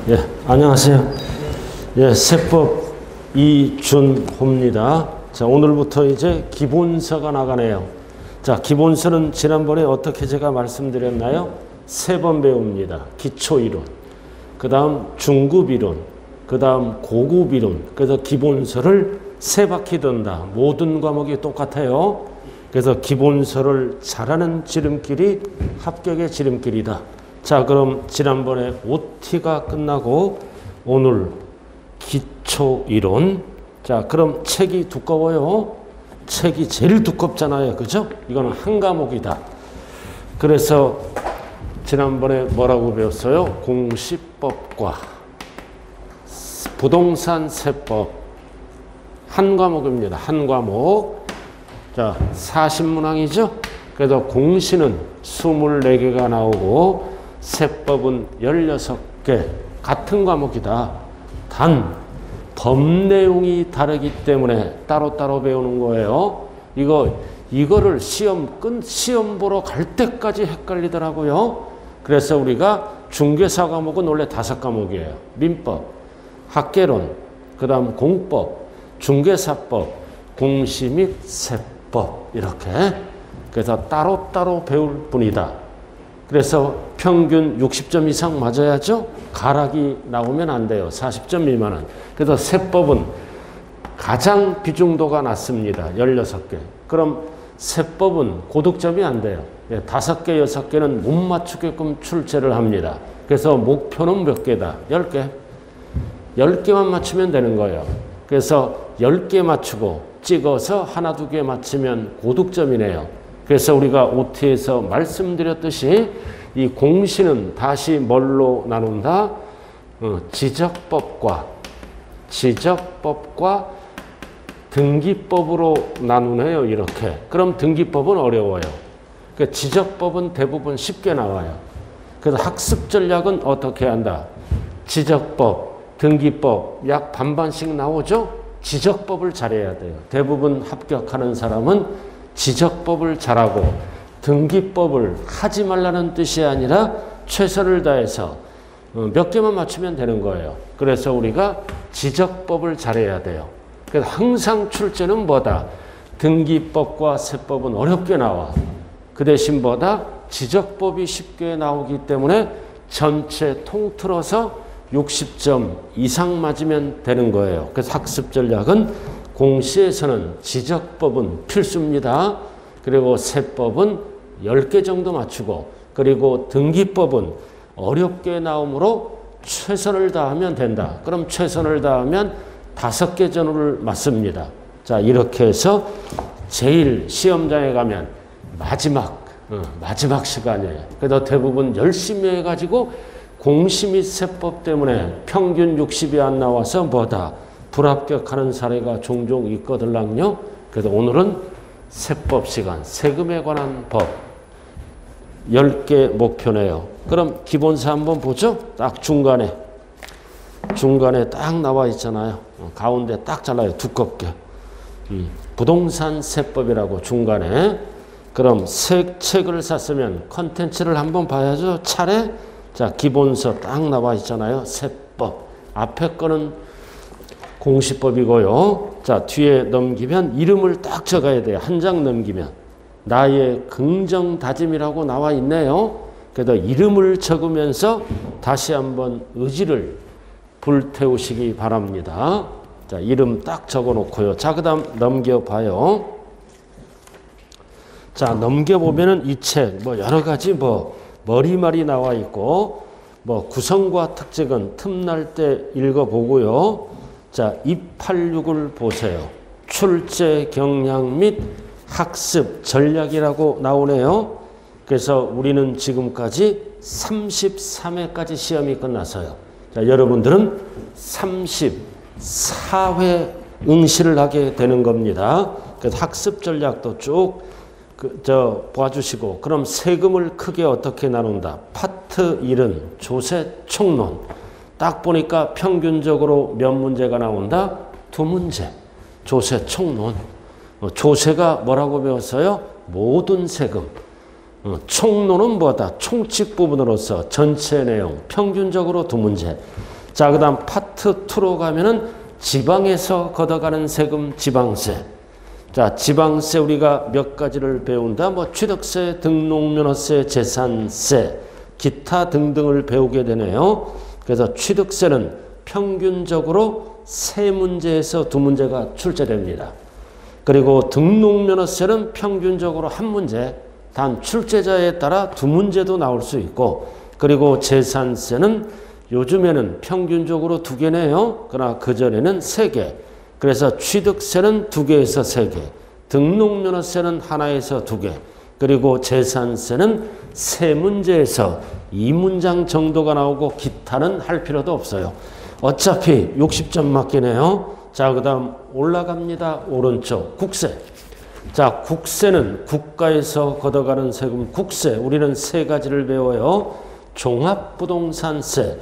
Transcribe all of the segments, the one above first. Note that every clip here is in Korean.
예, 안녕하세요. 예, 세법 이준호입니다. 자, 오늘부터 이제 기본서가 나가네요. 자, 기본서는 지난번에 어떻게 제가 말씀드렸나요? 3번 배웁니다. 기초이론, 그 다음 중급이론, 그 다음 고급이론. 그래서 기본서를 3바퀴 돈다. 모든 과목이 똑같아요. 그래서 기본서를 잘하는 지름길이 합격의 지름길이다. 자, 그럼 지난번에 OT가 끝나고 오늘 기초이론. 자, 그럼 책이 두꺼워요. 책이 제일 두껍잖아요. 그죠? 이거는 한 과목이다. 그래서 지난번에 뭐라고 배웠어요? 공시법과 부동산 세법. 한 과목입니다. 한 과목. 자, 40문항이죠? 그래서 공시는 24개가 나오고 세법은 16개. 같은 과목이다. 단 법 내용이 다르기 때문에 따로따로 배우는 거예요. 이거를 시험 보러 갈 때까지 헷갈리더라고요. 그래서 우리가 중개사 과목은 원래 5과목이에요. 민법, 학개론, 그 다음 공법, 중개사법, 공시 및 세법 이렇게. 그래서 따로따로 배울 뿐이다. 그래서 평균 60점 이상 맞아야죠. 가락이 나오면 안 돼요. 40점 미만은. 그래서 세법은 가장 비중도가 낮습니다. 16개. 그럼 세법은 고득점이 안 돼요. 5개, 6개는 못 맞추게끔 출제를 합니다. 그래서 목표는 몇 개다? 10개. 10개만 맞추면 되는 거예요. 그래서 10개 맞추고 찍어서 1, 2개 맞추면 고득점이네요. 그래서 우리가 OT에서 말씀드렸듯이 이 공시는 다시 뭘로 나눈다? 지적법과 등기법으로 나누네요. 이렇게. 그럼 등기법은 어려워요. 그러니까 지적법은 대부분 쉽게 나와요. 그래서 학습 전략은 어떻게 한다? 지적법, 등기법 약 반반씩 나오죠? 지적법을 잘해야 돼요. 대부분 합격하는 사람은 지적법을 잘하고 등기법을 하지 말라는 뜻이 아니라 최선을 다해서 몇 개만 맞추면 되는 거예요. 그래서 우리가 지적법을 잘해야 돼요. 그래서 항상 출제는 뭐다? 등기법과 세법은 어렵게 나와. 그 대신 뭐다? 지적법이 쉽게 나오기 때문에 전체 통틀어서 60점 이상 맞으면 되는 거예요. 그래서 학습 전략은 공시에서는 지적법은 필수입니다. 그리고 세법은 10개 정도 맞추고, 그리고 등기법은 어렵게 나오므로 최선을 다하면 된다. 그럼 최선을 다하면 5개 전후를 맞습니다. 자, 이렇게 해서 제일 시험장에 가면 마지막 시간이에요. 그래도 대부분 열심히 해가지고 공시 및 세법 때문에 평균 60이 안 나와서 뭐다? 불합격하는 사례가 종종 있거든요. 그래서 오늘은 세법 시간, 세금에 관한 법 10개 목표네요. 그럼 기본서 한번 보죠. 딱 중간에 딱 나와 있잖아요. 가운데 딱 잘라요. 두껍게. 부동산 세법이라고 중간에. 그럼 책을 샀으면 컨텐츠를 한번 봐야죠. 차례. 자, 기본서 딱 나와 있잖아요. 세법. 앞에 거는 공시법이고요. 자, 뒤에 넘기면 이름을 딱 적어야 돼요. 한 장 넘기면. 나의 긍정 다짐이라고 나와 있네요. 그래서 이름을 적으면서 다시 한번 의지를 불태우시기 바랍니다. 자, 이름 딱 적어 놓고요. 자, 그 다음 넘겨봐요. 자, 넘겨보면은 이 책, 여러 가지 머리말이 나와 있고, 구성과 특징은 틈날 때 읽어보고요. 자, 286을 보세요. 출제 경향 및 학습 전략이라고 나오네요. 그래서 우리는 지금까지 33회까지 시험이 끝났어요. 자, 여러분들은 34회 응시를 하게 되는 겁니다. 그래서 학습 전략도 쭉 봐주시고, 그럼 세금을 크게 어떻게 나눈다? 파트 1은 조세 총론. 딱 보니까 평균적으로 몇 문제가 나온다? 2문제. 조세 총론. 조세가 뭐라고 배웠어요? 모든 세금. 총론은 뭐다? 총칙 부분으로서 전체 내용 평균적으로 두 문제. 자, 그 다음 파트 2로 가면은 지방에서 걷어가는 세금 지방세. 자, 지방세 우리가 몇 가지를 배운다. 뭐 취득세, 등록면허세, 재산세, 기타 등등을 배우게 되네요. 그래서 취득세는 평균적으로 세 문제에서 두 문제가 출제됩니다. 그리고 등록면허세는 평균적으로 한 문제, 단 출제자에 따라 두 문제도 나올 수 있고, 그리고 재산세는 요즘에는 평균적으로 두 개네요. 그러나 그전에는 세 개. 그래서 취득세는 두 개에서 세 개, 등록면허세는 하나에서 두 개, 그리고 재산세는 세 문제에서 2문장 정도가 나오고 기타는 할 필요도 없어요. 어차피 60점 맞기네요. 자, 그 다음 올라갑니다. 오른쪽 국세. 자, 국세는 국가에서 걷어가는 세금 국세. 우리는 세 가지를 배워요. 종합부동산세,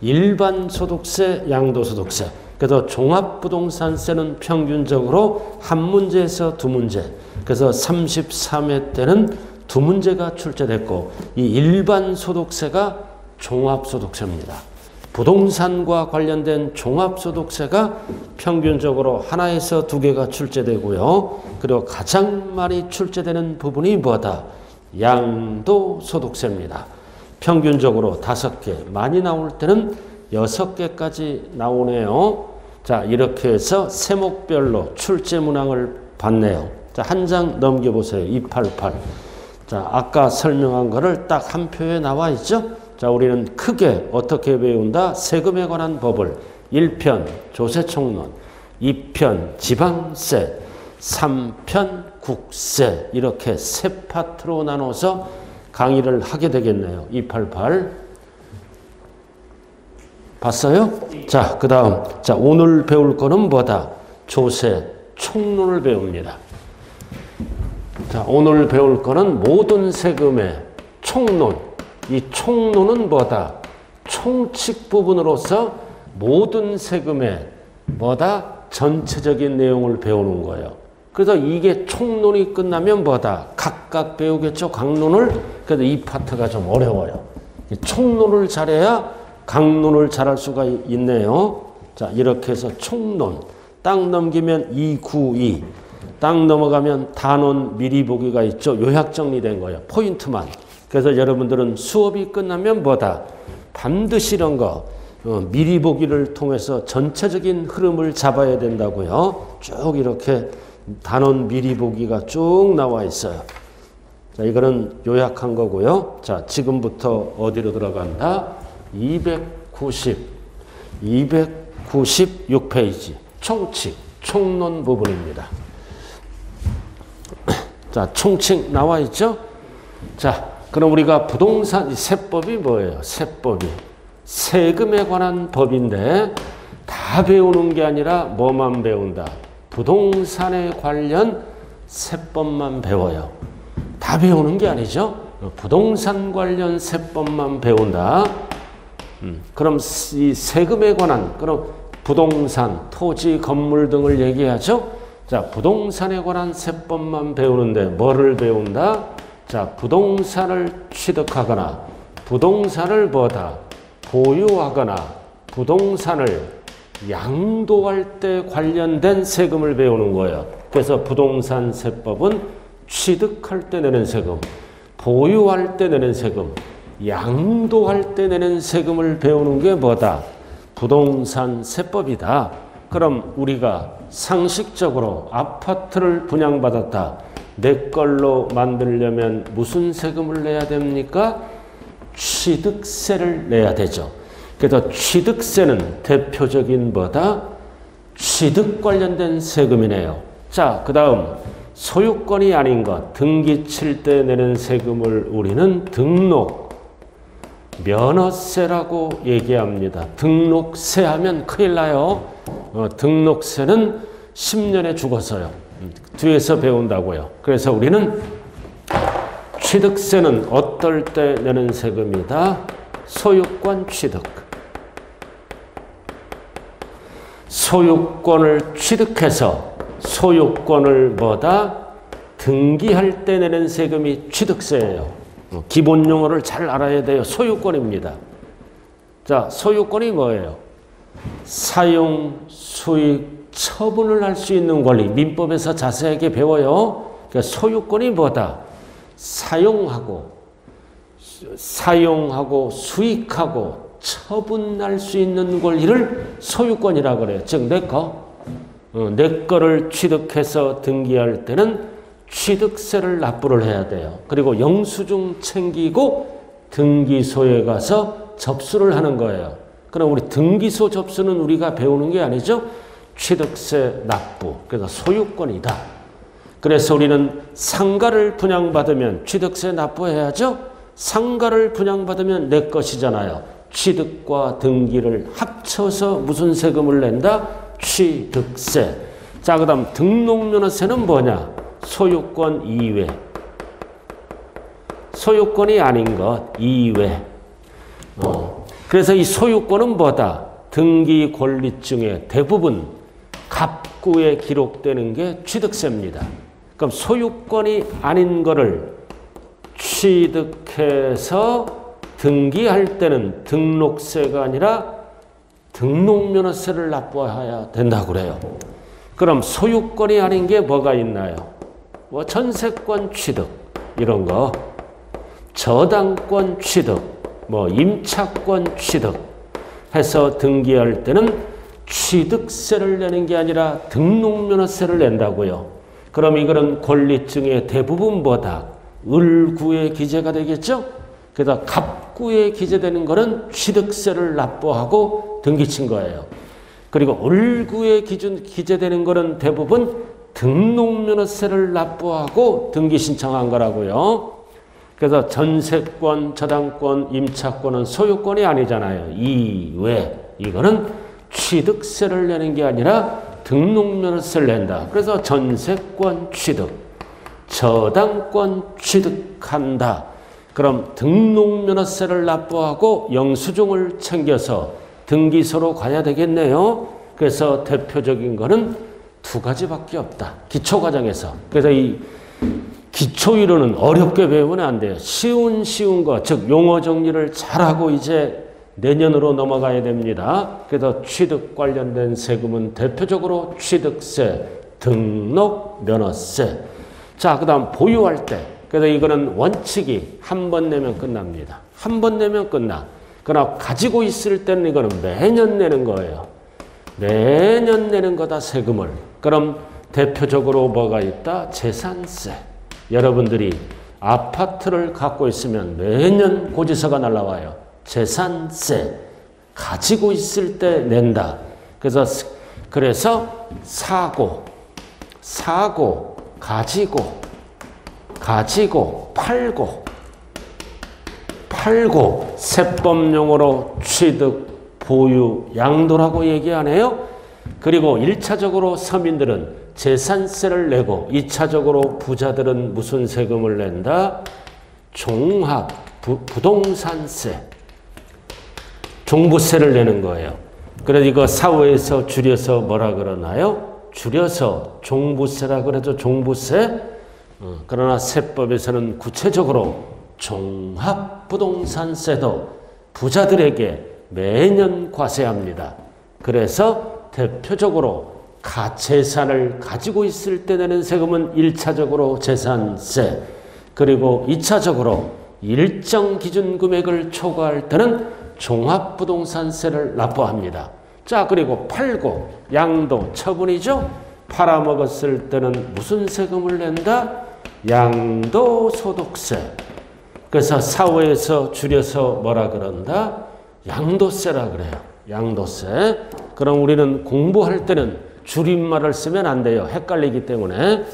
일반소득세, 양도소득세. 그래서 종합부동산세는 평균적으로 한 문제에서 두 문제. 그래서 33회 때는 두 문제가 출제됐고, 이 일반소득세가 종합소득세입니다. 부동산과 관련된 종합소득세가 평균적으로 하나에서 두 개가 출제되고요. 그리고 가장 많이 출제되는 부분이 뭐다? 양도소득세입니다. 평균적으로 5개, 많이 나올 때는 6개까지 나오네요. 자, 이렇게 해서 세목별로 출제 문항을 봤네요. 자, 한 장 넘겨보세요. 288. 자, 아까 설명한 거를 딱 한 표에 나와 있죠? 자, 우리는 크게 어떻게 배운다? 세금에 관한 법을 1편 조세총론, 2편 지방세, 3편 국세, 이렇게 세 파트로 나눠서 강의를 하게 되겠네요. 288. 봤어요? 자, 그 다음. 자, 오늘 배울 거는 뭐다? 조세 총론을 배웁니다. 자, 오늘 배울 거는 모든 세금의 총론. 이 총론은 뭐다? 총칙 부분으로서 모든 세금의 뭐다? 전체적인 내용을 배우는 거예요. 그래서 이게 총론이 끝나면 뭐다? 각각 배우겠죠? 강론을. 그래서 이 파트가 좀 어려워요. 총론을 잘해야 강론을 잘할 수가 있네요. 자, 이렇게 해서 총론. 딱 넘기면 292. 딱 넘어가면 단원 미리 보기가 있죠. 요약 정리된 거예요. 포인트만. 그래서 여러분들은 수업이 끝나면 뭐다? 반드시 이런 거 미리 보기를 통해서 전체적인 흐름을 잡아야 된다고요. 쭉 이렇게 단원 미리 보기가 쭉 나와 있어요. 자, 이거는 요약한 거고요. 자, 지금부터 어디로 들어간다? 296페이지 총칙, 총론 부분입니다. 자, 총칙 나와 있죠? 자, 그럼 우리가 부동산, 세법이 뭐예요? 세법이 세금에 관한 법인데 다 배우는 게 아니라 뭐만 배운다? 부동산에 관련 세법만 배워요. 다 배우는 게 아니죠. 부동산 관련 세법만 배운다. 그럼 이 세금에 관한, 그럼 부동산, 토지, 건물 등을 얘기하죠. 자, 부동산에 관한 세법만 배우는데 뭐를 배운다? 자, 부동산을 취득하거나 부동산을 뭐다? 보유하거나 부동산을 양도할 때 관련된 세금을 배우는 거예요. 그래서 부동산 세법은 취득할 때 내는 세금, 보유할 때 내는 세금, 양도할 때 내는 세금을 배우는 게 뭐다? 부동산 세법이다. 그럼 우리가 상식적으로 아파트를 분양받았다. 내 걸로 만들려면 무슨 세금을 내야 됩니까? 취득세를 내야 되죠. 그래서 취득세는 대표적인 뭐다? 취득 관련된 세금이네요. 자, 그 다음 소유권이 아닌 것, 등기 칠 때 내는 세금을 우리는 등록 면허세라고 얘기합니다. 등록세 하면 큰일 나요. 등록세는 10년에 죽었어요. 뒤에서 배운다고요. 그래서 우리는 취득세는 어떨 때 내는 세금이다? 소유권 취득. 소유권을 취득해서 소유권을 뭐다? 등기할 때 내는 세금이 취득세예요. 기본 용어를 잘 알아야 돼요. 소유권입니다. 자, 소유권이 뭐예요? 사용, 수익, 처분을 할 수 있는 권리. 민법에서 자세하게 배워요. 그러니까 소유권이 뭐다? 사용하고 수익하고 처분할 수 있는 권리를 소유권이라고 그래요. 즉, 내 거를 취득해서 등기할 때는 취득세를 납부를 해야 돼요. 그리고 영수증 챙기고 등기소에 가서 접수를 하는 거예요. 그럼 우리 등기소 접수는 우리가 배우는 게 아니죠. 취득세 납부. 그래서 소유권이다. 그래서 우리는 상가를 분양받으면 취득세 납부해야죠. 상가를 분양받으면 내 것이잖아요. 취득과 등기를 합쳐서 무슨 세금을 낸다? 취득세. 자, 그 다음 등록면허세는 뭐냐? 소유권 이외. 소유권이 아닌 것 이외. 그래서 이 소유권은 뭐다? 등기 권리증의 대부분 갑구에 기록되는 게 취득세입니다. 그럼 소유권이 아닌 거를 취득해서 등기할 때는 등록세가 아니라 등록면허세를 납부해야 된다고 그래요. 그럼 소유권이 아닌 게 뭐가 있나요? 뭐 전세권 취득 이런 거, 저당권 취득, 뭐 임차권 취득 해서 등기할 때는 취득세를 내는 게 아니라 등록면허세를 낸다고요. 그럼 이거는 권리증의 대부분 뭐다? 을구에 기재가 되겠죠? 그래서 갑구에 기재되는 거는 취득세를 납부하고 등기친 거예요. 그리고 을구에 기재되는 거는 대부분 등록면허세를 납부하고 등기 신청한 거라고요. 그래서 전세권, 저당권, 임차권은 소유권이 아니잖아요. 이외. 이거는 취득세를 내는 게 아니라 등록면허세를 낸다. 그래서 전세권 취득, 저당권 취득한다. 그럼 등록면허세를 납부하고 영수증을 챙겨서 등기소로 가야 되겠네요. 그래서 대표적인 거는 두 가지밖에 없다. 기초과정에서. 그래서 이 기초이론은 어렵게 배우면 안 돼요. 쉬운 거, 즉 용어 정리를 잘하고 이제 내년으로 넘어가야 됩니다. 그래서 취득 관련된 세금은 대표적으로 취득세, 등록, 면허세. 자, 그 다음 보유할 때. 그래서 이거는 원칙이 한 번 내면 끝납니다. 한 번 내면 끝나. 그러나 가지고 있을 때는 이거는 매년 내는 거예요. 매년 내는 거다, 세금을. 그럼 대표적으로 뭐가 있다? 재산세. 여러분들이 아파트를 갖고 있으면 매년 고지서가 날라와요. 재산세. 가지고 있을 때 낸다. 그래서 사고, 가지고, 팔고, 세법용어로 취득, 보유, 양도라고 얘기 안 해요? 그리고 1차적으로 서민들은 재산세를 내고 2차적으로 부자들은 무슨 세금을 낸다? 종합, 부동산세, 종부세를 내는 거예요. 그래서 이거 사후에서 줄여서 뭐라 그러나요? 줄여서 종부세라 그러죠. 종부세. 그러나 세법에서는 구체적으로 종합부동산세도 부자들에게 매년 과세합니다. 그래서 대표적으로 재산을 가지고 있을 때 내는 세금은 1차적으로 재산세, 그리고 2차적으로 일정 기준 금액을 초과할 때는 종합부동산세를 납부합니다. 자, 그리고 팔고, 양도, 처분이죠. 팔아먹었을 때는 무슨 세금을 낸다? 양도소득세. 그래서 사후에서 줄여서 뭐라 그런다? 양도세라 그래요. 양도세. 그럼 우리는 공부할 때는 줄임말을 쓰면 안 돼요. 헷갈리기 때문에.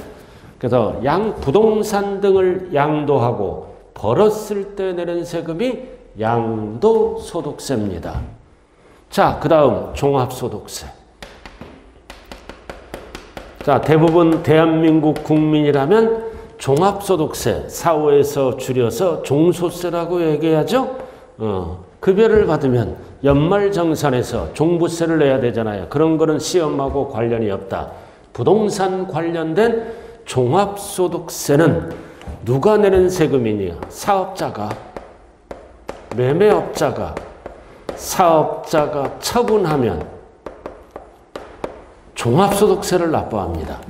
그래서 부동산 등을 양도하고 벌었을 때 내는 세금이 양도소득세입니다. 자, 그 다음 종합소득세. 자, 대부분 대한민국 국민이라면 종합소득세, 사후에서 줄여서 종소세라고 얘기하죠. 급여를 받으면 연말정산에서 종부세를 내야 되잖아요. 그런 거는 시험하고 관련이 없다. 부동산 관련된 종합소득세는 누가 내는 세금이냐? 사업자가, 매매업자가, 사업자가 처분하면 종합소득세를 납부합니다.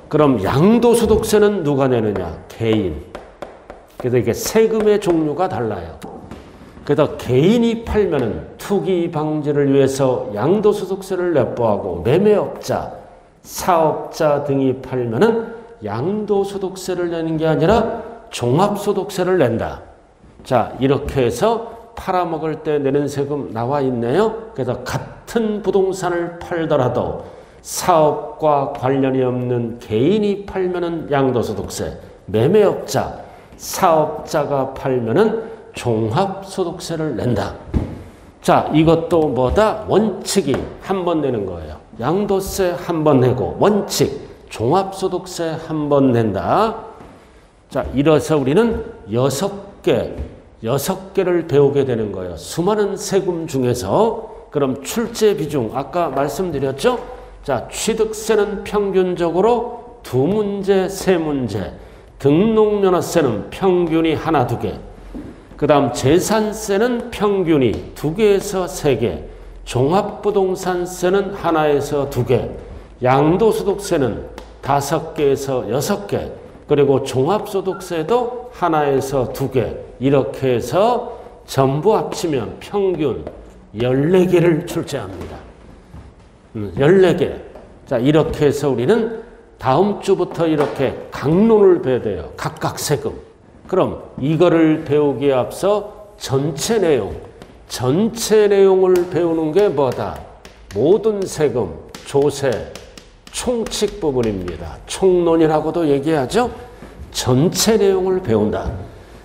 그럼 양도소득세는 누가 내느냐? 개인. 그래서 이게 세금의 종류가 달라요. 그래서 개인이 팔면은 투기 방지를 위해서 양도소득세를 납부하고 매매업자, 사업자 등이 팔면은 양도소득세를 내는 게 아니라 종합소득세를 낸다. 자, 이렇게 해서 팔아먹을 때 내는 세금 나와 있네요. 그래서 같은 부동산을 팔더라도 사업과 관련이 없는 개인이 팔면은 양도소득세, 매매업자, 사업자가 팔면은 종합소득세를 낸다. 자, 이것도 뭐다? 원칙이 한 번 내는 거예요. 양도세 한 번 내고 원칙, 종합소득세 한 번 낸다. 자, 이래서 우리는 6개를 배우게 되는 거예요. 수많은 세금 중에서. 그럼 출제 비중 아까 말씀드렸죠? 자, 취득세는 평균적으로 2문제, 3문제. 등록면허세는 평균이 하나, 2개. 그 다음 재산세는 평균이 2개에서 3개. 종합부동산세는 하나에서 2개. 양도소득세는 5개에서 6개. 그리고 종합소득세도 하나에서 2개. 이렇게 해서 전부 합치면 평균 14개를 출제합니다. 14개. 자, 이렇게 해서 우리는 다음 주부터 이렇게 강론을 배워야 돼요. 각각 세금. 그럼 이거를 배우기에 앞서 전체 내용을 배우는 게 뭐다? 모든 세금, 조세, 총칙 부분입니다. 총론이라고도 얘기하죠. 전체 내용을 배운다.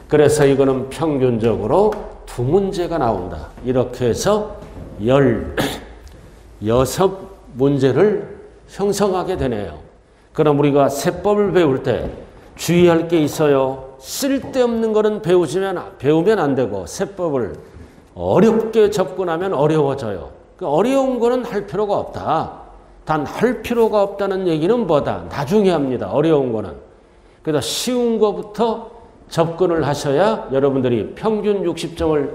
그래서 이거는 평균적으로 2문제가 나온다. 이렇게 해서 16문제를 형성하게 되네요. 그럼 우리가 세법을 배울 때 주의할 게 있어요. 쓸데없는 거는 배우면 안 되고 세법을 어렵게 접근하면 어려워져요. 어려운 거는 할 필요가 없다. 단 할 필요가 없다는 얘기는 뭐다? 나중에 합니다. 어려운 거는. 그래서 쉬운 거부터 접근을 하셔야 여러분들이 평균 60점을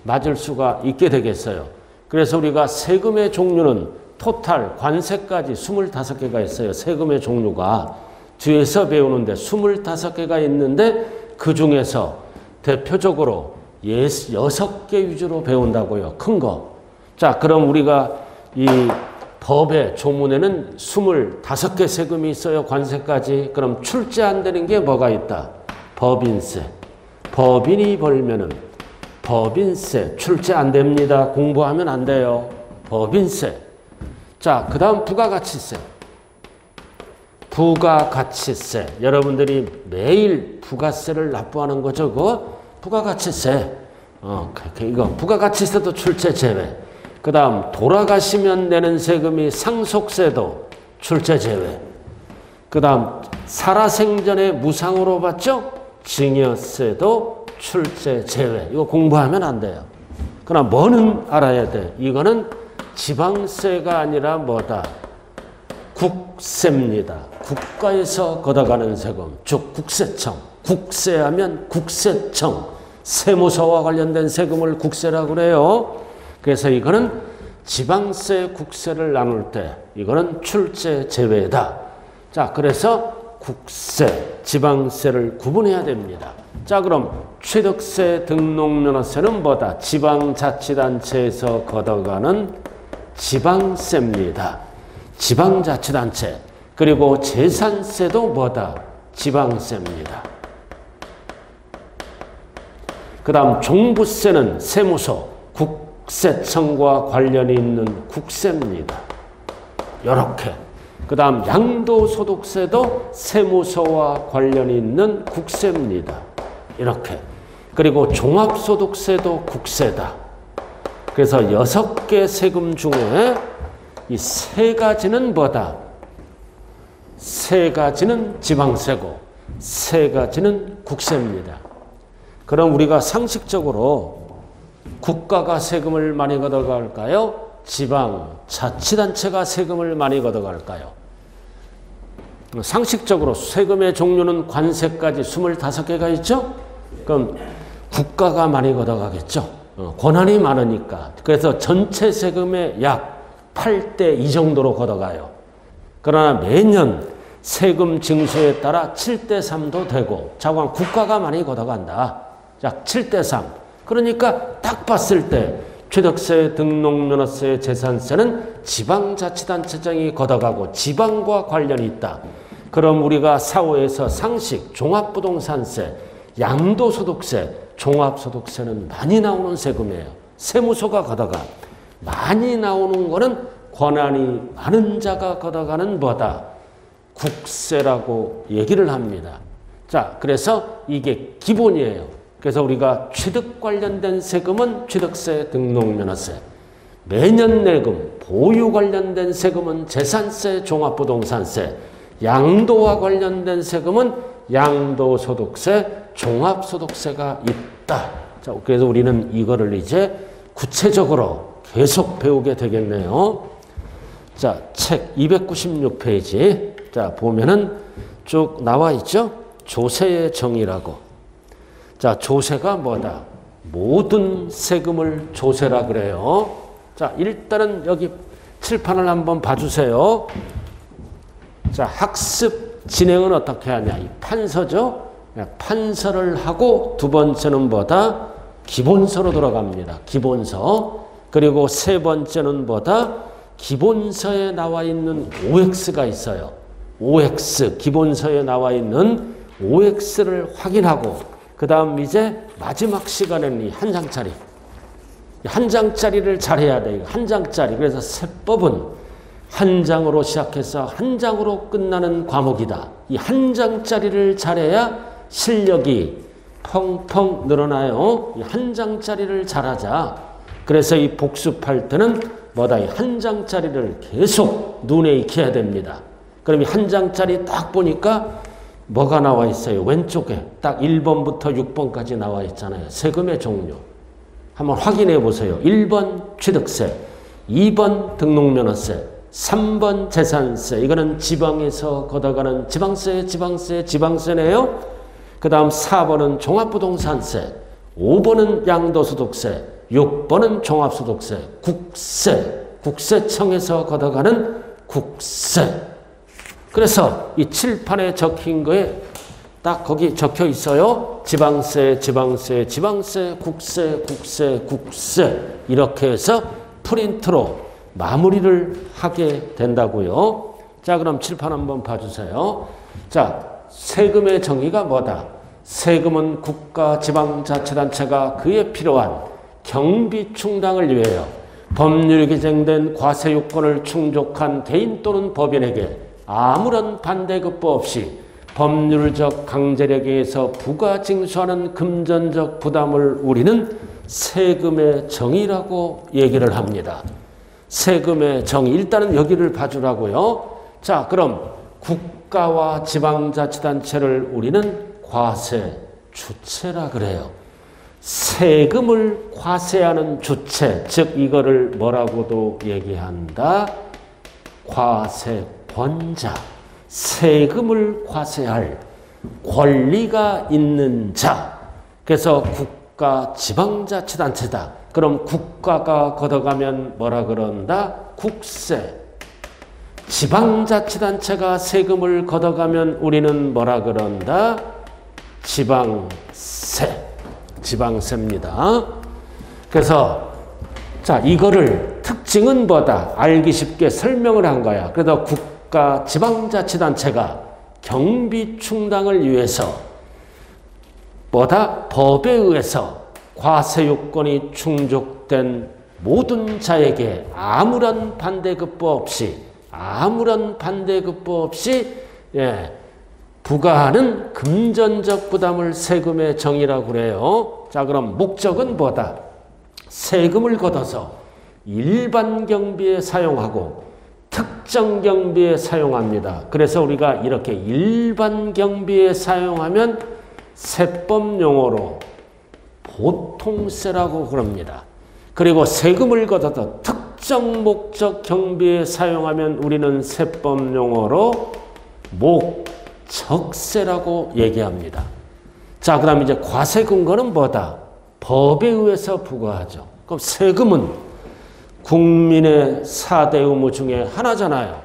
맞을 수가 있게 되겠어요. 그래서 우리가 세금의 종류는 토탈 관세까지 25개가 있어요. 세금의 종류가. 뒤에서 배우는데 25개가 있는데 그 중에서 대표적으로 6개 위주로 배운다고요. 큰 거. 자, 그럼 우리가 이 법의 조문에는 25개 세금이 있어요. 관세까지. 그럼 출제 안 되는 게 뭐가 있다? 법인세. 법인이 벌면은 법인세 출제 안 됩니다. 공부하면 안 돼요. 법인세. 자, 그 다음 부가가치세. 부가가치세. 여러분들이 매일 부가세를 납부하는 거죠. 그거 부가가치세. 이거 부가가치세도 출제 제외. 그 다음 돌아가시면 내는 세금이 상속세도 출제 제외. 그 다음 살아생전에 무상으로 받죠? 증여세도 출제 제외. 이거 공부하면 안 돼요. 그러나 뭐는 알아야 돼? 이거는 지방세가 아니라 뭐다? 국세입니다. 국가에서 걷어가는 세금. 즉 국세청. 국세하면 국세청. 세무서와 관련된 세금을 국세라고 그래요. 그래서 이거는 지방세, 국세를 나눌 때 이거는 출제 제외다. 자, 그래서 국세, 지방세를 구분해야 됩니다. 자, 그럼 취득세, 등록면허세는 뭐다? 지방자치단체에서 걷어가는 지방세입니다. 지방자치단체. 그리고 재산세도 뭐다? 지방세입니다. 그 다음 종부세는 세무서, 국세청과 관련이 있는 국세입니다. 이렇게. 그 다음 양도소득세도 세무서와 관련이 있는 국세입니다. 이렇게. 그리고 종합소득세도 국세다. 그래서 6개 세금 중에 이 3가지는 뭐다? 3가지는 지방세고 3가지는 국세입니다. 그럼 우리가 상식적으로 국가가 세금을 많이 걷어갈까요? 지방자치단체가 세금을 많이 걷어갈까요? 상식적으로 세금의 종류는 관세까지 25개가 있죠? 그럼 국가가 많이 걷어가겠죠? 권한이 많으니까. 그래서 전체 세금의 약 8대 2 정도로 걷어가요. 그러나 매년 세금 징수에 따라 7대 3도 되고, 자, 그럼 국가가 많이 걷어간다. 약 7대 3. 그러니까 딱 봤을 때 취득세, 등록면허세, 재산세는 지방자치단체장이 걷어가고 지방과 관련이 있다. 그럼 우리가 사후에서 상식, 종합부동산세, 양도소득세, 종합소득세는 많이 나오는 세금이에요. 세무서가 걷어가. 많이 나오는 거는 권한이 많은 자가 걷어가는 뭐다? 국세라고 얘기를 합니다. 자, 그래서 이게 기본이에요. 그래서 우리가 취득 관련된 세금은 취득세, 등록면허세, 매년 내금, 보유 관련된 세금은 재산세, 종합부동산세, 양도와 관련된 세금은 양도소득세, 종합소득세가 있다. 자, 그래서 우리는 이거를 이제 구체적으로 계속 배우게 되겠네요. 자, 책 296페이지. 자, 보면은 쭉 나와 있죠? 조세의 정의라고. 자, 조세가 뭐다? 모든 세금을 조세라 그래요. 자, 일단은 여기 칠판을 한번 봐주세요. 자, 학습 진행은 어떻게 하냐? 이 판서죠? 판서를 하고 두 번째는 뭐다? 기본서로 들어갑니다. 기본서. 그리고 세 번째는 뭐다? 기본서에 나와 있는 OX가 있어요. OX, 기본서에 나와 있는 OX를 확인하고, 그 다음 이제 마지막 시간에는 이 한 장짜리. 한 장짜리를 잘해야 돼요. 한 장짜리. 그래서 세법은 한 장으로 시작해서 한 장으로 끝나는 과목이다. 이 한 장짜리를 잘해야 실력이 펑펑 늘어나요. 이 한 장짜리를 잘하자. 그래서 이 복습할 때는 뭐다? 이 한 장짜리를 계속 눈에 익혀야 됩니다. 그럼 이 한 장짜리 딱 보니까 뭐가 나와 있어요? 왼쪽에 딱 1번부터 6번까지 나와 있잖아요. 세금의 종류. 한번 확인해 보세요. 1번 취득세, 2번 등록면허세, 3번 재산세. 이거는 지방에서 걷어가는 지방세네요. 그 다음 4번은 종합부동산세, 5번은 양도소득세, 6번은 종합소득세, 국세청에서 걷어가는 국세. 그래서 이 칠판에 적힌 거에 딱 거기 적혀 있어요. 지방세, 국세. 이렇게 해서 프린트로 마무리를 하게 된다고요. 자, 그럼 칠판 한번 봐주세요. 자, 세금의 정의가 뭐다? 세금은 국가, 지방자치단체가 그에 필요한 경비 충당을 위하여 법률에 규정된 과세 요건을 충족한 개인 또는 법인에게 아무런 반대급부 없이 법률적 강제력에 의해서 부가 징수하는 금전적 부담을 우리는 세금의 정의라고 얘기를 합니다. 세금의 정의. 일단은 여기를 봐주라고요. 자, 그럼 국가와 지방자치단체를 우리는 과세 주체라 그래요. 세금을 과세하는 주체, 즉 이거를 뭐라고도 얘기한다? 과세권자. 세금을 과세할 권리가 있는 자. 그래서 국가, 지방자치단체다. 그럼 국가가 걷어가면 뭐라 그런다? 국세. 지방자치단체가 세금을 걷어가면 우리는 뭐라 그런다? 지방세. 지방세입니다. 그래서 자, 이거를 특징은 뭐다? 알기 쉽게 설명을 한 거야. 그래서 국가, 지방자치단체가 경비 충당을 위해서 뭐다? 법에 의해서 과세 요건이 충족된 모든 자에게 아무런 반대급부 없이 부과하는 금전적 부담을 세금의 정의라고 그래요. 자, 그럼 목적은 뭐다? 세금을 걷어서 일반 경비에 사용하고 특정 경비에 사용합니다. 그래서 우리가 이렇게 일반 경비에 사용하면 세법 용어로 보통세라고 그럽니다. 그리고 세금을 걷어서 특정 목적 경비에 사용하면 우리는 세법 용어로 목적세라고 얘기합니다. 자, 그 다음에 이제 과세 근거는 뭐다? 법에 의해서 부과하죠. 그럼 세금은 국민의 4대 의무 중에 하나잖아요.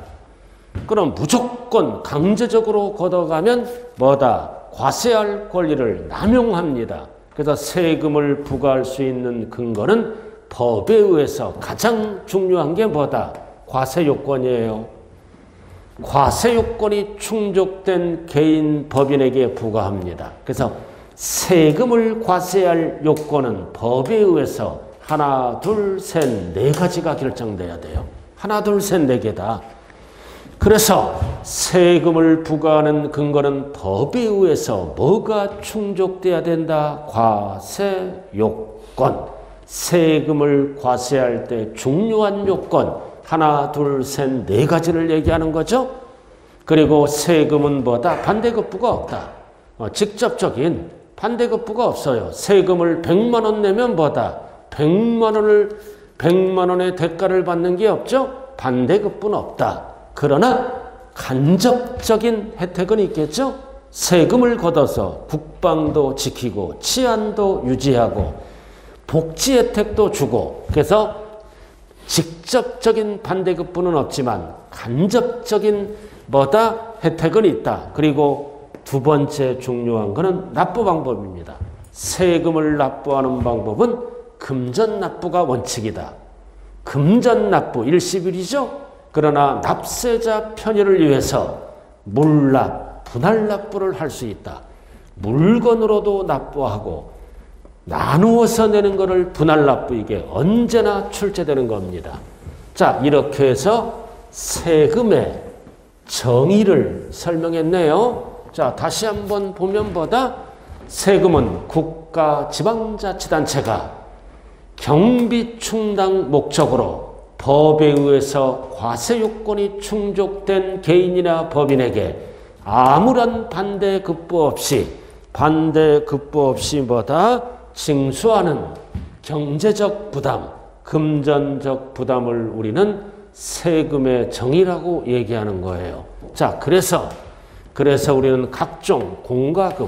그럼 무조건 강제적으로 걷어가면 뭐다? 과세할 권리를 남용합니다. 그래서 세금을 부과할 수 있는 근거는 법에 의해서 가장 중요한 게 뭐다? 과세 요건이에요. 과세 요건이 충족된 개인 법인에게 부과합니다. 그래서 세금을 과세할 요건은 법에 의해서 하나, 둘, 셋, 네 가지가 결정돼야 돼요. 하나, 둘, 셋, 네 개다. 그래서 세금을 부과하는 근거는 법에 의해서 뭐가 충족돼야 된다? 과세 요건. 세금을 과세할 때 중요한 요건 하나, 둘, 셋, 네 가지를 얘기하는 거죠. 그리고 세금은 뭐다? 반대급부가 없다. 직접적인 반대급부가 없어요. 세금을 100만 원 내면 뭐다? 100만 원의 대가를 받는 게 없죠? 반대급부는 없다. 그러나 간접적인 혜택은 있겠죠? 세금을 걷어서 국방도 지키고 치안도 유지하고 복지 혜택도 주고, 그래서 직접적인 반대급부는 없지만 간접적인 뭐다? 혜택은 있다. 그리고 두 번째 중요한 것은 납부 방법입니다. 세금을 납부하는 방법은 금전납부가 원칙이다. 금전납부 일시불이죠. 그러나 납세자 편의를 위해서 물납, 분할납부를 할 수 있다. 물건으로도 납부하고 나누어서 내는 것을 분할납부, 이게 언제나 출제되는 겁니다. 자, 이렇게 해서 세금의 정의를 설명했네요. 자, 다시 한번 보면 보다 세금은 국가 지방자치단체가 경비 충당 목적으로 법에 의해서 과세 요건이 충족된 개인이나 법인에게 아무런 반대급부 없이 뭐다? 징수하는 경제적 부담, 금전적 부담을 우리는 세금의 정의라고 얘기하는 거예요. 자, 그래서 우리는 각종 공과금,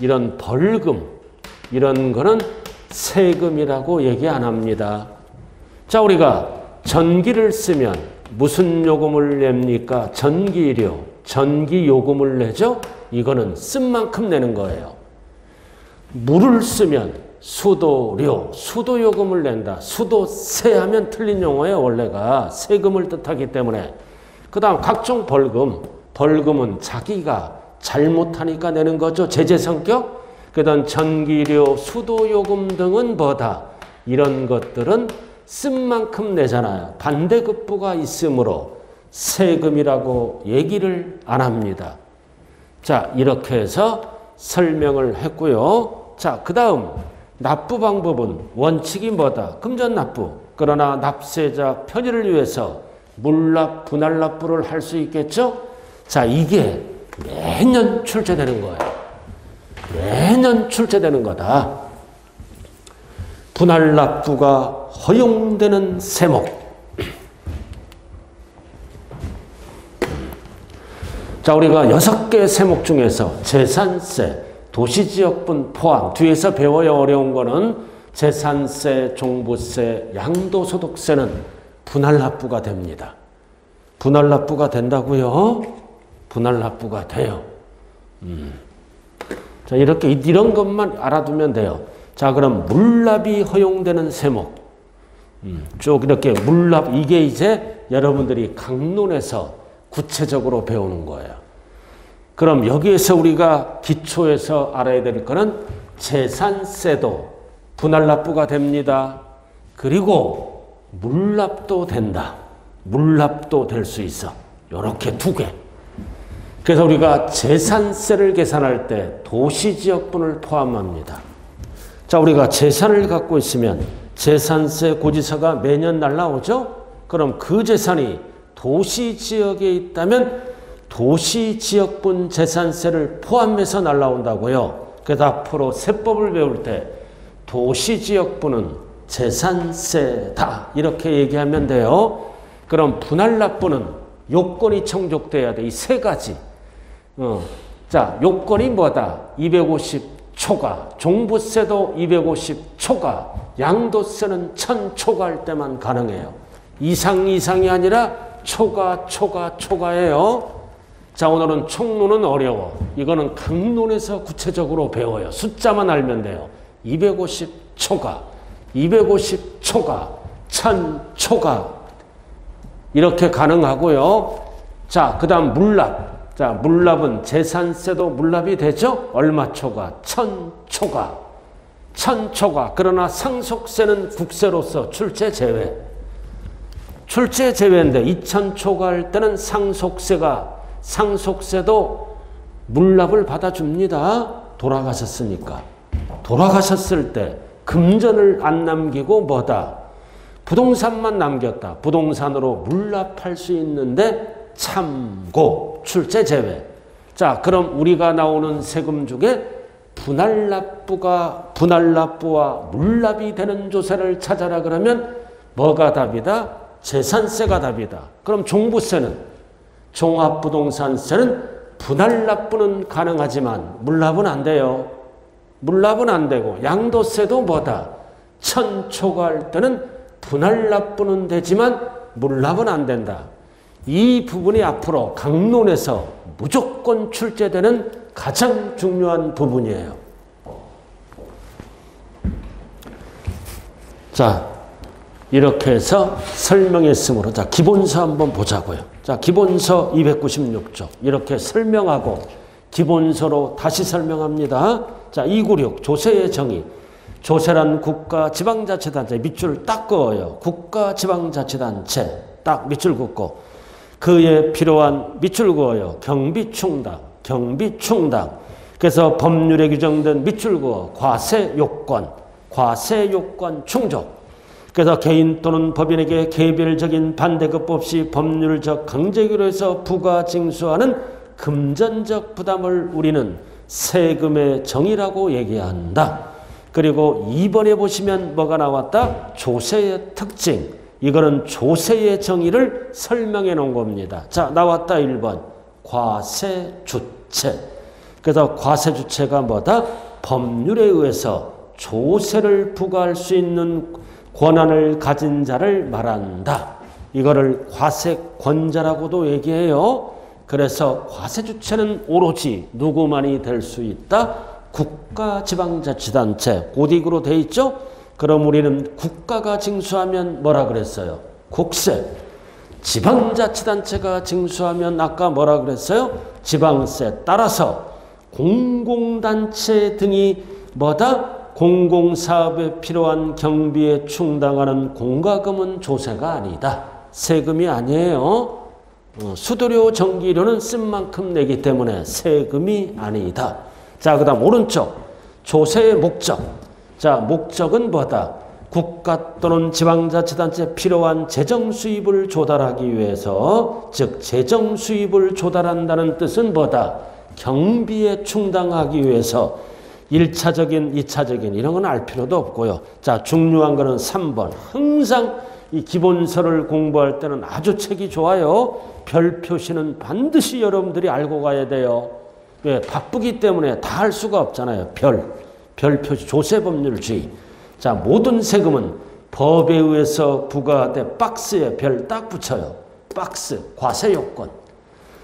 이런 벌금, 이런 거는 세금이라고 얘기 안 합니다. 자, 우리가 전기를 쓰면 무슨 요금을 냅니까? 전기료, 전기요금을 내죠? 이거는 쓴 만큼 내는 거예요. 물을 쓰면 수도료, 수도요금을 낸다. 수도세 하면 틀린 용어예요. 원래가 세금을 뜻하기 때문에. 그 다음 각종 벌금은 자기가 잘못하니까 내는 거죠. 제재 성격. 그 다음 전기료, 수도요금 등은 뭐다? 이런 것들은 쓴 만큼 내잖아요. 반대급부가 있으므로 세금이라고 얘기를 안 합니다. 자, 이렇게 해서 설명을 했고요. 자, 그 다음 납부 방법은 원칙이 뭐다? 금전납부. 그러나 납세자 편의를 위해서 물납, 분할납부를 할 수 있겠죠? 자, 이게 매년 출제되는 거예요. 매년 출제되는 거다. 분할납부가 허용되는 세목. 자, 우리가 6개 세목 중에서 재산세, 도시지역분 포함, 뒤에서 배워야 어려운 거는 재산세, 종부세, 양도소득세는 분할납부가 됩니다. 분할납부가 된다고요? 분할납부가 돼요. 자, 이렇게 이런 것만 알아두면 돼요. 자, 그럼 물납이 허용되는 세목. 쭉 이렇게 물납, 이게 이제 여러분들이 강론에서 구체적으로 배우는 거예요. 그럼 여기에서 우리가 기초에서 알아야 될 거는 재산세도 분할납부가 됩니다. 그리고 물납도 된다. 물납도 될 수 있어. 이렇게 두 개. 그래서 우리가 재산세를 계산할 때 도시지역분을 포함합니다. 자, 우리가 재산을 갖고 있으면 재산세 고지서가 매년 날라오죠? 그럼 그 재산이 도시지역에 있다면 도시지역분 재산세를 포함해서 날라온다고요. 그래서 앞으로 세법을 배울 때 도시지역분은 재산세다. 이렇게 얘기하면 돼요. 그럼 분할납부는 요건이 충족돼야 돼. 이 세 가지. 자, 요건이 뭐다? 250초가, 종부세도 250초가, 양도세는 1000초가일 때만 가능해요. 이상이 아니라 초가예요. 자, 오늘은 총론은 어려워. 이거는 강론에서 구체적으로 배워요. 숫자만 알면 돼요. 250초가, 250초가, 1000초가 이렇게 가능하고요. 자, 그 다음 물납. 자, 물납은 재산세도 물납이 되죠? 얼마 초가? 1000초가. 1000초가. 그러나 상속세는 국세로서 출제 제외. 출제 제외인데 2000초가 할 때는 상속세도 물납을 받아줍니다. 돌아가셨으니까. 돌아가셨을 때 금전을 안 남기고 뭐다? 부동산만 남겼다. 부동산으로 물납할 수 있는데 참고 출제 제외. 자, 그럼 우리가 나오는 세금 중에 분할납부와 물납이 되는 조세를 찾아라 그러면 뭐가 답이다? 재산세가 답이다. 그럼 종부세는, 종합부동산세는 분할납부는 가능하지만 물납은 안 돼요. 물납은 안 되고 양도세도 뭐다? 1000초가 할 때는 분할납부는 되지만 물납은 안 된다. 이 부분이 앞으로 강론에서 무조건 출제되는 가장 중요한 부분이에요. 자, 이렇게 해서 설명했으므로 자, 기본서 한번 보자고요. 자, 기본서 296쪽 이렇게 설명하고 기본서로 다시 설명합니다. 자, 296 조세의 정의. 조세란 국가지방자치단체 밑줄 딱 그어요. 국가지방자치단체 딱 밑줄 긋고 그에 필요한 밑줄 그어요. 경비충당. 그래서 법률에 규정된 밑줄 그어 과세요건 충족. 그래서 개인 또는 법인에게 개별적인 반대급 없이 법률적 강제기로 해서 부가 징수하는 금전적 부담을 우리는 세금의 정의라고 얘기한다. 그리고 2번에 보시면 뭐가 나왔다? 조세의 특징. 이거는 조세의 정의를 설명해 놓은 겁니다. 자, 나왔다 1번. 과세주체. 그래서 과세주체가 뭐다? 법률에 의해서 조세를 부과할 수 있는 권한을 가진 자를 말한다. 이거를 과세권자라고도 얘기해요. 그래서 과세주체는 오로지 누구만이 될 수 있다? 국가지방자치단체. 고딕으로 돼 있죠? 그럼 우리는 국가가 징수하면 뭐라 그랬어요? 국세. 지방자치단체가 징수하면 아까 뭐라 그랬어요? 지방세. 따라서 공공단체 등이 뭐다? 공공사업에 필요한 경비에 충당하는 공과금은 조세가 아니다. 세금이 아니에요. 수도료, 전기료는 쓴 만큼 내기 때문에 세금이 아니다. 자, 그 다음 오른쪽. 조세의 목적. 자, 목적은 뭐다? 국가 또는 지방자치단체에 필요한 재정 수입을 조달하기 위해서, 즉 재정 수입을 조달한다는 뜻은 뭐다? 경비에 충당하기 위해서 1차적인, 2차적인 이런 건 알 필요도 없고요. 자, 중요한 거는 3번. 항상 이 기본서를 공부할 때는 아주 책이 좋아요. 별 표시는 반드시 여러분들이 알고 가야 돼요. 왜? 바쁘기 때문에 다 할 수가 없잖아요. 별 표시, 조세법률주의. 자, 모든 세금은 법에 의해서 부과돼 박스에 별 딱 붙여요. 박스, 과세요건.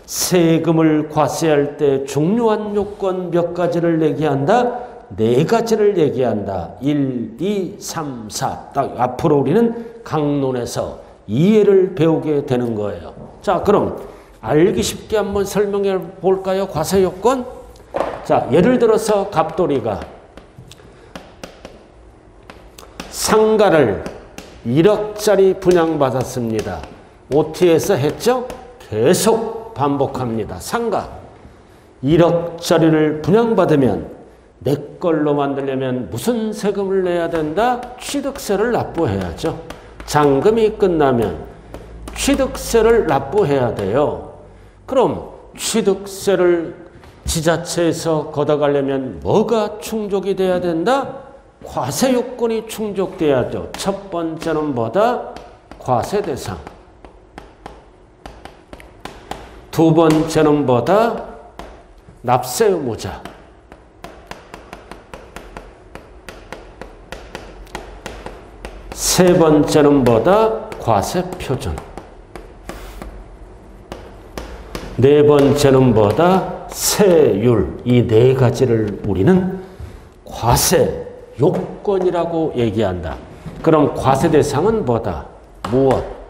세금을 과세할 때 중요한 요건 몇 가지를 얘기한다? 4가지를 얘기한다. 1, 2, 3, 4. 딱 앞으로 우리는 강론에서 이해를 배우게 되는 거예요. 자, 그럼 알기 쉽게 한번 설명해 볼까요? 과세요건. 자, 예를 들어서 갑돌이가 상가를 1억짜리 분양받았습니다. OT에서 했죠? 계속 반복합니다. 상가 1억짜리를 분양받으면 내 걸로 만들려면 무슨 세금을 내야 된다? 취득세를 납부해야죠. 잔금이 끝나면 취득세를 납부해야 돼요. 그럼 취득세를 지자체에서 걷어가려면 뭐가 충족이 돼야 된다? 과세요건이 충족돼야죠. 첫 번째는 뭐다? 과세 대상. 두 번째는 뭐다? 납세 의무자. 세 번째는 뭐다? 과세 표준. 네 번째는 뭐다? 세율. 이 네 가지를 우리는 과세 요건이라고 얘기한다. 그럼 과세 대상은 뭐다? 무엇?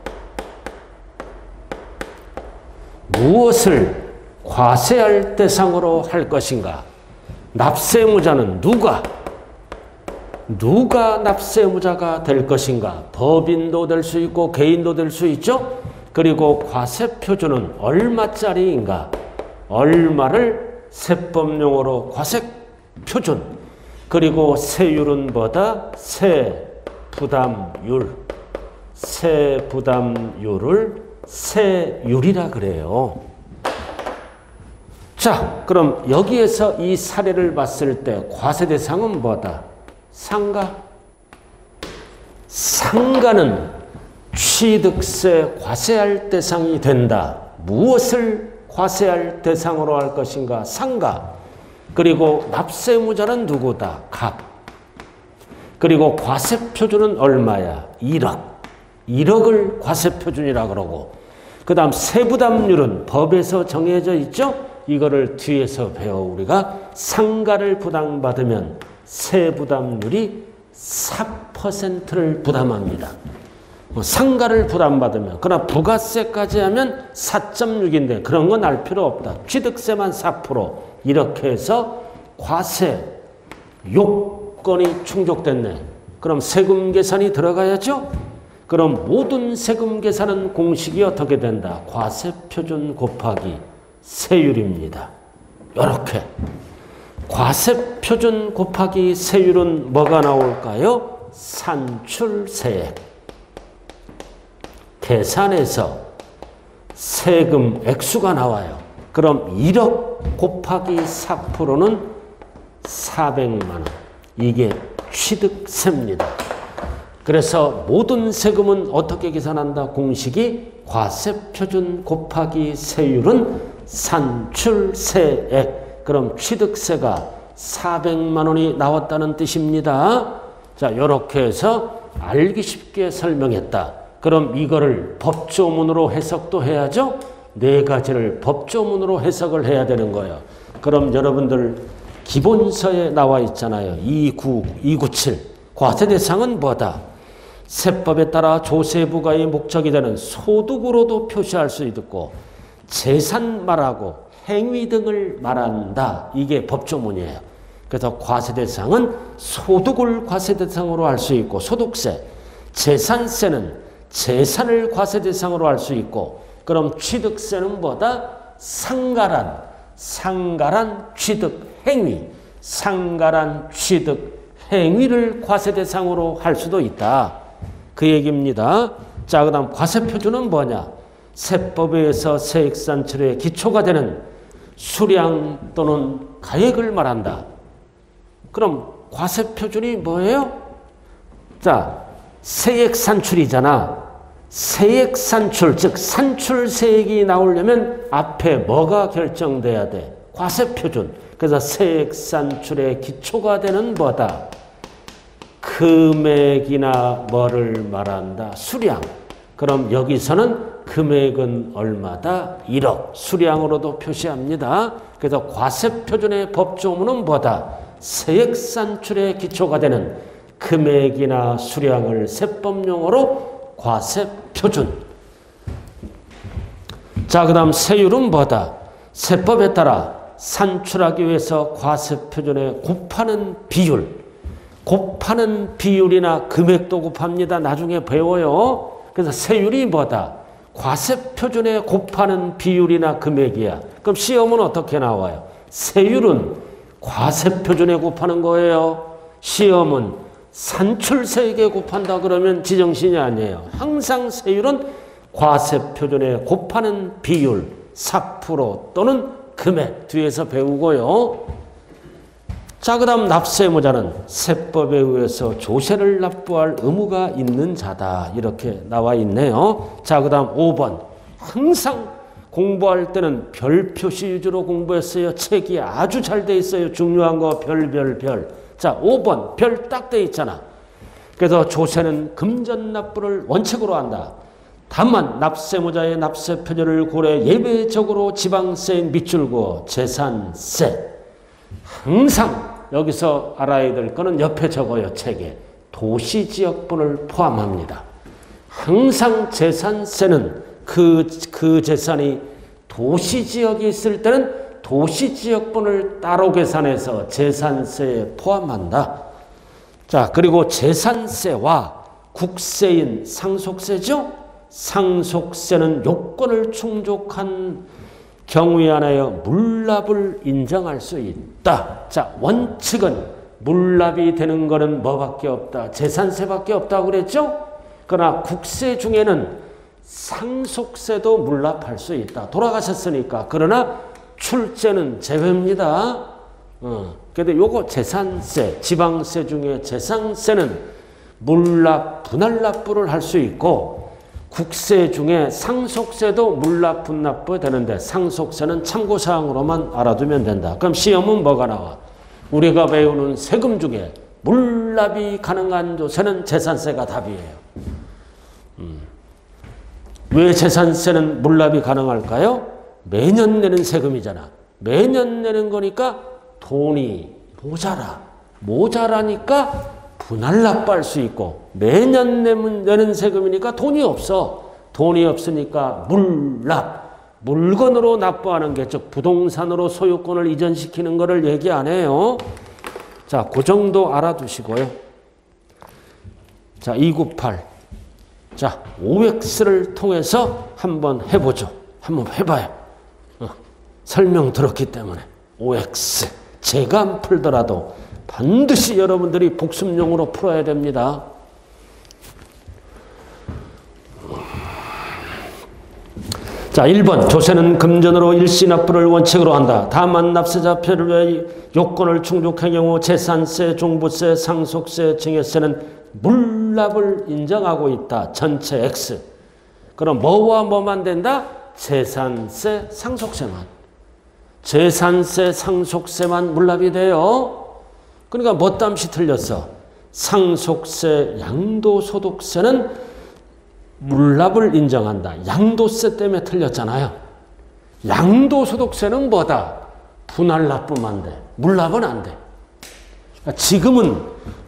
무엇을 과세할 대상으로 할 것인가? 납세 의무자는 누가 납세 의무자가 될 것인가? 법인도 될 수 있고 개인도 될 수 있죠. 그리고 과세 표준은 얼마짜리인가? 얼마를 세법용어로 과세 표준. 그리고 세율은 뭐다? 세부담율. 세부담율을 세율이라 그래요. 자, 그럼 여기에서 이 사례를 봤을 때 과세 대상은 뭐다? 상가. 상가는 취득세 과세할 대상이 된다. 무엇을 과세할 대상으로 할 것인가? 상가. 그리고 납세 의무자는 누구다? 갑. 그리고 과세 표준은 얼마야? 1억. 1억을 과세 표준이라 그러고, 그 다음 세부담률은 법에서 정해져 있죠? 이거를 뒤에서 배워. 우리가 상가를 부담받으면 세부담률이 4%를 부담합니다. 상가를 부담받으면. 그러나 부가세까지 하면 4.6인데 그런 건 알 필요 없다. 취득세만 4%. 이렇게 해서 과세 요건이 충족됐네. 그럼 세금 계산이 들어가야죠? 그럼 모든 세금 계산은 공식이 어떻게 된다? 과세 표준 곱하기 세율입니다. 이렇게. 과세 표준 곱하기 세율은 뭐가 나올까요? 산출세액. 계산해서 세금 액수가 나와요. 그럼 1억 곱하기 4%는 400만 원. 이게 취득세입니다. 그래서 모든 세금은 어떻게 계산한다? 공식이 과세 표준 곱하기 세율은 산출세액. 그럼 취득세가 400만 원이 나왔다는 뜻입니다. 자, 이렇게 해서 알기 쉽게 설명했다. 그럼 이거를 법조문으로 해석도 해야죠? 네 가지를 법조문으로 해석을 해야 되는 거예요. 그럼 여러분들 기본서에 나와 있잖아요. 297. 과세 대상은 뭐다? 세법에 따라 조세부과의 목적이 되는 소득으로도 표시할 수 있고 재산 말하고 행위 등을 말한다. 이게 법조문이에요. 그래서 과세 대상은 소득을 과세 대상으로 할 수 있고 소득세, 재산세는 재산을 과세 대상으로 할 수 있고, 그럼 취득세는 뭐다? 상가란 취득 행위, 상가란 취득 행위를 과세 대상으로 할 수도 있다. 그 얘기입니다. 자, 그 다음 과세 표준은 뭐냐? 세법에 의해서 세액 산출의 기초가 되는 수량 또는 가액을 말한다. 그럼 과세 표준이 뭐예요? 자, 세액 산출이잖아. 세액 산출, 즉 산출세액이 나오려면 앞에 뭐가 결정돼야 돼? 과세 표준. 그래서 세액 산출의 기초가 되는 뭐다? 금액이나 뭐를 말한다? 수량. 그럼 여기서는 금액은 얼마다? 1억. 수량으로도 표시합니다. 그래서 과세 표준의 법조문은 뭐다? 세액 산출의 기초가 되는 금액이나 수량을 세법용어로 과세 표준. 자, 그 다음 세율은 뭐다? 세법에 따라 산출하기 위해서 과세 표준에 곱하는 비율. 곱하는 비율이나 금액도 곱합니다. 나중에 배워요. 그래서 세율이 뭐다? 과세 표준에 곱하는 비율이나 금액이야. 그럼 시험은 어떻게 나와요? 세율은 과세 표준에 곱하는 거예요. 시험은 산출세액에 곱한다 그러면 지정신이 아니에요. 항상 세율은 과세 표준에 곱하는 비율 4% 또는 금액 뒤에서 배우고요. 자, 그 다음 납세 의무자는 세법에 의해서 조세를 납부할 의무가 있는 자다. 이렇게 나와 있네요. 자, 그 다음 5번. 항상 공부할 때는 별 표시 위주로 공부했어요. 책이 아주 잘 돼 있어요. 중요한 거 별, 별, 별. 자, 5번 별 딱 돼 있잖아. 그래서 조세는 금전납부를 원칙으로 한다. 다만 납세모자의 납세 표절을 고려 예외적으로 지방세인 밑줄고 재산세. 항상 여기서 알아야 될 거는 옆에 적어요. 책에. 도시지역분을 포함합니다. 항상 재산세는 그 재산이 도시지역이 있을 때는 도시지역분을 따로 계산해서 재산세에 포함한다. 자, 그리고 재산세와 국세인 상속세죠. 상속세는 요건을 충족한 경우에 한하여 물납을 인정할 수 있다. 자, 원칙은 물납이 되는 것은 뭐밖에 없다. 재산세밖에 없다고 그랬죠. 그러나 국세 중에는 상속세도 물납할 수 있다. 돌아가셨으니까. 그러나 출제는 제외입니다. 그런데 요거 재산세, 지방세 중에 재산세는 물납, 분할납부를 할 수 있고 국세 중에 상속세도 물납, 분납부 되는데 상속세는 참고사항으로만 알아두면 된다. 그럼 시험은 뭐가 나와? 우리가 배우는 세금 중에 물납이 가능한 조세는 재산세가 답이에요. 왜 재산세는 물납이 가능할까요? 매년 내는 세금이잖아. 매년 내는 거니까 돈이 모자라니까 분할납부할 수 있고 매년 내는 세금이니까 돈이 없어. 돈이 없으니까 물납. 물건으로 납부하는 게 즉 부동산으로 소유권을 이전시키는 거를 얘기 안 해요. 자, 그 정도 알아두시고요. 자, 298. 자, OX를 통해서 한번 해보죠. 한번 해봐요. 설명 들었기 때문에. OX. 제가 안 풀더라도 반드시 여러분들이 복습용으로 풀어야 됩니다. 자, 1번. 조세는 금전으로 일시납부를 원칙으로 한다. 다만 납세자 표류의 요건을 충족한 경우 재산세, 종부세, 상속세, 증여세는 물납을 인정하고 있다. 전체 X. 그럼 뭐와 뭐만 된다? 재산세, 상속세만. 재산세, 상속세만 물납이 돼요. 그러니까 뭐 땀시 틀렸어? 상속세, 양도소득세는 물납을 인정한다. 양도세 때문에 틀렸잖아요. 양도소득세는 뭐다? 분할납부만 돼. 물납은 안 돼. 지금은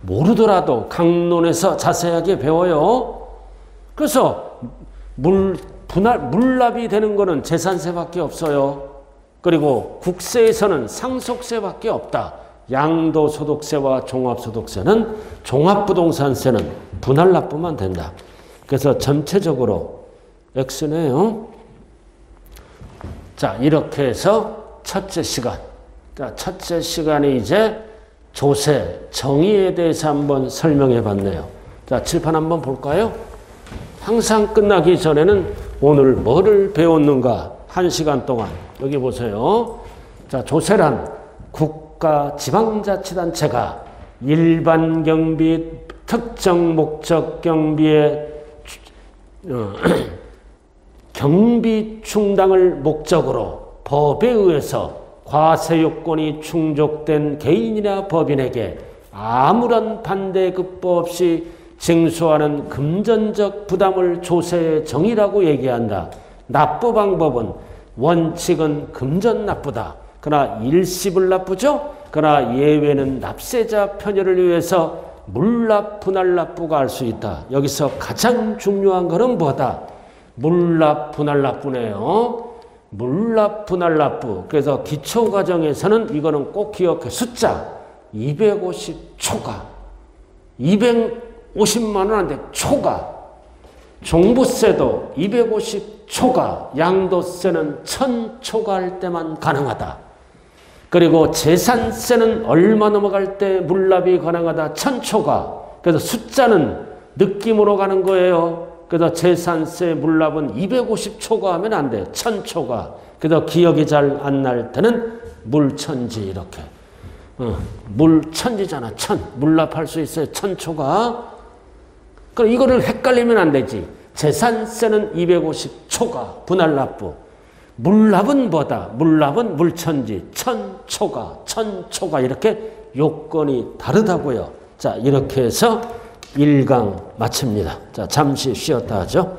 모르더라도 강론에서 자세하게 배워요. 그래서 물납이 되는 거는 재산세밖에 없어요. 그리고 국세에서는 상속세밖에 없다. 양도소득세와 종합소득세는 종합부동산세는 분할납부만 된다. 그래서 전체적으로 X네요. 자, 이렇게 해서 첫째 시간. 자, 첫째 시간에 이제 조세, 정의에 대해서 한번 설명해 봤네요. 자, 칠판 한번 볼까요? 항상 끝나기 전에는 오늘 뭐를 배웠는가? 1시간 동안. 여기 보세요. 자, 조세란 국가 지방자치단체가 일반 경비, 특정 목적 경비의 경비 충당을 목적으로 법에 의해서 과세 요건이 충족된 개인이나 법인에게 아무런 반대급부 없이 징수하는 금전적 부담을 조세의 정의라고 얘기한다. 납부 방법은 원칙은 금전 납부다. 그러나 일시불 납부죠. 그러나 예외는 납세자 편의를 위해서 물납, 분할 납부가 할 수 있다. 여기서 가장 중요한 것은 뭐다? 물납, 분할 납부네요. 물납, 분할 납부. 그래서 기초과정에서는 이거는 꼭 기억해. 숫자 250초가 250만 원 안 돼. 초가. 종부세도 250초가. 양도세는 1000초가 할 때만 가능하다. 그리고 재산세는 얼마 넘어갈 때 물납이 가능하다. 1000초가. 그래서 숫자는 느낌으로 가는 거예요. 그래서 재산세 물납은 250초가 하면 안 돼. 1000초가. 그래서 기억이 잘 안 날 때는 물천지 이렇게. 물천지잖아. 물납할 수 있어요. 1000초가. 그럼 이거를 헷갈리면 안 되지. 재산세는 250초가 분할납부. 물납은 뭐다? 물납은 물천지, 천초가 이렇게 요건이 다르다고요. 자, 이렇게 해서 1강 마칩니다. 자, 잠시 쉬었다 하죠.